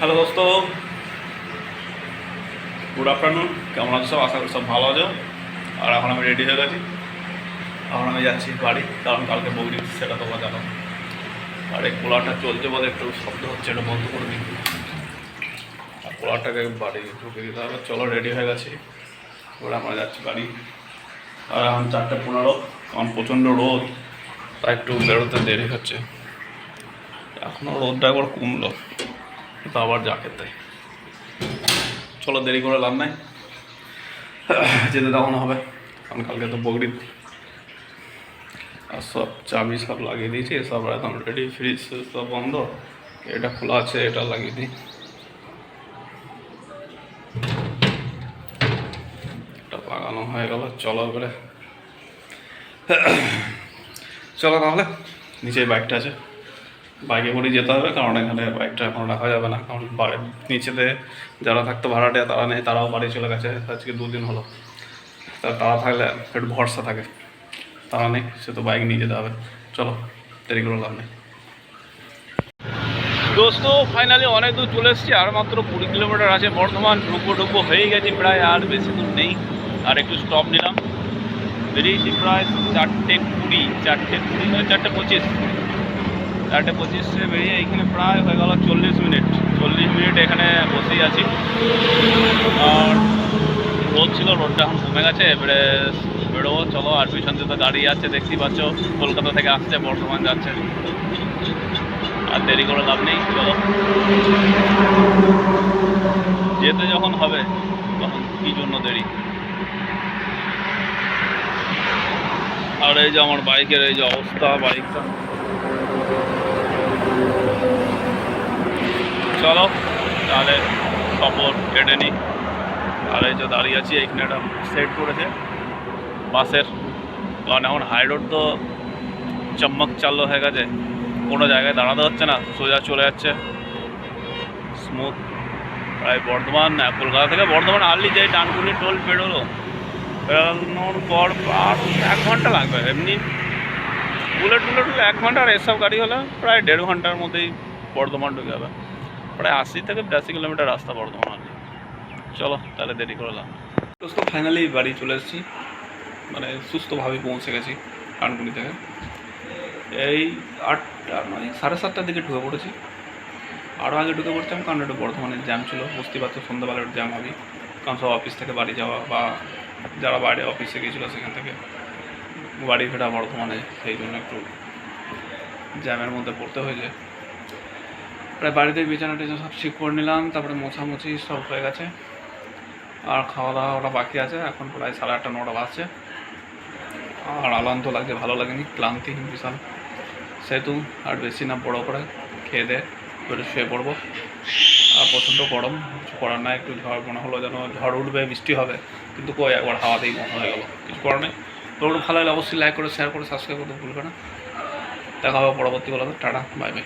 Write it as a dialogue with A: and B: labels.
A: Hello দোস্ত, good afternoon. কেমন আছো? আশা করি সব ভালো আছো। আর এখন আমি রেডি হয়ে গেছি। এখন আমি যাচ্ছি বাড়ি, কারণ কালকে বৌদি সেটা তোমরা জানো। আর এই কুলারটা চলছে বলে একটু শব্দ হচ্ছে, এটা বন্ধ করে দিই। আর কুলারটাকে বাড়ি ঢুকে দিতে হবে। চলো, রেডি হয়ে গেছি, এবার আমরা যাচ্ছি বাড়ি। আর এখন 4:15, কারণ প্রচণ্ড রোদ, তাই একটু বেরোতে দেরি হচ্ছে। এখনও রোদটা একবার কমলো, কিন্তু আবার যাকে তাই। চলো, দেরি করে লাভ নাই, যেতে তখন হবে, কারণ কালকে তো বগরিদ। আর সব চাবি সব লাগিয়ে দিয়েছি, সব একদম রেডি। ফ্রিজ সব বন্ধ, এটা খোলা আছে, এটা লাগিয়ে দিই। এটা লাগানো হয়ে গেল। চলো এবারে, চলো তাহলে। নিচে বাইকটা আছে, বাইকে করেই যেতে হবে, কারণ এখানে বাইকটা এখন রাখা যাবে না। কারণ নিচেতে যারা থাকতো ভাড়াটিয়া, তারা নেই, তারাও বাড়ি চলে গেছে। আজকে 2 দিন হলো। তারা থাকলে একটু ভরসা থাকে, তারা নেই, সে তো বাইক নিয়ে যেতে হবে। চলো, দেরি করে লাভ নেই। দোস্ত, ফাইনালি অনেক দূর চলে এসেছি। আর মাত্র 20 কিলোমিটার আছে বর্ধমান। ঢুকবো হয়ে গেছি প্রায়, আর বেশি দূর নেই। আর একটু স্টপ নিলাম, বেরিয়েছি প্রায় 4:20, 4:25। 4:25 বেরিয়ে এখানে প্রায় হয়ে গেল 40 মিনিট। 40 মিনিট এখানে বসেই আছি। আর রোদ ছিল, রোদটা এখন কমে গেছে। এবারে বেরোবো। চলো, আর পিছন দিয়ে তো গাড়ি আছে, দেখতেই পাচ্ছ, কলকাতা থেকে আসছে, বর্ধমান যাচ্ছে। আর দেরি করে লাভ নেই, চলো। যেতে যখন হবে তখন কী জন্য দেরি। আর এই যে আমার বাইকের এই যে অবস্থা, বাইকটা। চলো তাহলে খবর কেটে নিই। আর এই যে দাঁড়িয়ে আছি, এইখানে একটা সেট করেছে বাসের, কারণ এখন হাই রোড তো চম্মক চালু হয়ে গেছে, কোনো জায়গায় দাঁড়াতে হচ্ছে না, সোজা চলে যাচ্ছে স্মুথ। প্রায় বর্ধমান, কলকাতা থেকে বর্ধমান আর্লি যাই, ডানকুনি টোল বেরোনোর পর আর 1 ঘন্টা লাগবে। এমনি বুলেট 1 ঘন্টা, আর এসব গাড়ি হলে প্রায় 1.5 ঘন্টার মধ্যেই বর্ধমান ঢুকে যাবে। প্রায় 80 থেকে 82 কিলোমিটার রাস্তা বর্ধমান আর্লি। চলো তাহলে, দেরি করলাম। দোস্ত, ফাইনালি বাড়ি চলে এসেছি, মানে সুস্থভাবেই পৌঁছে গেছি ডানকুনি থেকে। এই 8টা নয় 7:30টার দিকে ঢুকে পড়েছি। আরও আগে ঢুকে পড়তাম, কারণ একটু বর্ধমানের জ্যাম ছিল। বুঝতে পারছো, সন্ধ্যাবেলার জ্যাম হবে, কারণ সব অফিস থেকে বাড়ি যাওয়া, বা যারা বাইরে অফিসে গিয়েছিলো সেখান থেকে বাড়ি ফেরা বর্ধমানে, সেই জন্য একটু জ্যামের মধ্যে পড়তে হয়েছে। প্রায় বাড়িতে বিছানা টিছানা সব ঠিক করে নিলাম, তারপরে মোছামুছি সব হয়ে গেছে। আর খাওয়া দাওয়া ওটা বাকি আছে। এখন প্রায় 8:30 9টা বাজছে। আর আলান্ত লাগছে, ভালো লাগেনি, ক্লান্তি বিশাল। সেহেতু আর বেশি না বড় করে খেয়ে দেয়ে করে শুয়ে পড়বো। আর প্রচণ্ড গরম, কিছু করার নাই। একটু ঝড় মনে হলো যেন ঝড় উঠবে, বৃষ্টি হবে, কিন্তু কই, একবার হাওয়াতেই বন্ধ হয়ে গেলো। কিছু করার নেই। তো ভালো লাগলে অবশ্যই লাইক করে, শেয়ার করে, সাবস্ক্রাইব করতে ভুলবে না। দেখা হবে পরবর্তী বলবে। Tata, bye bye.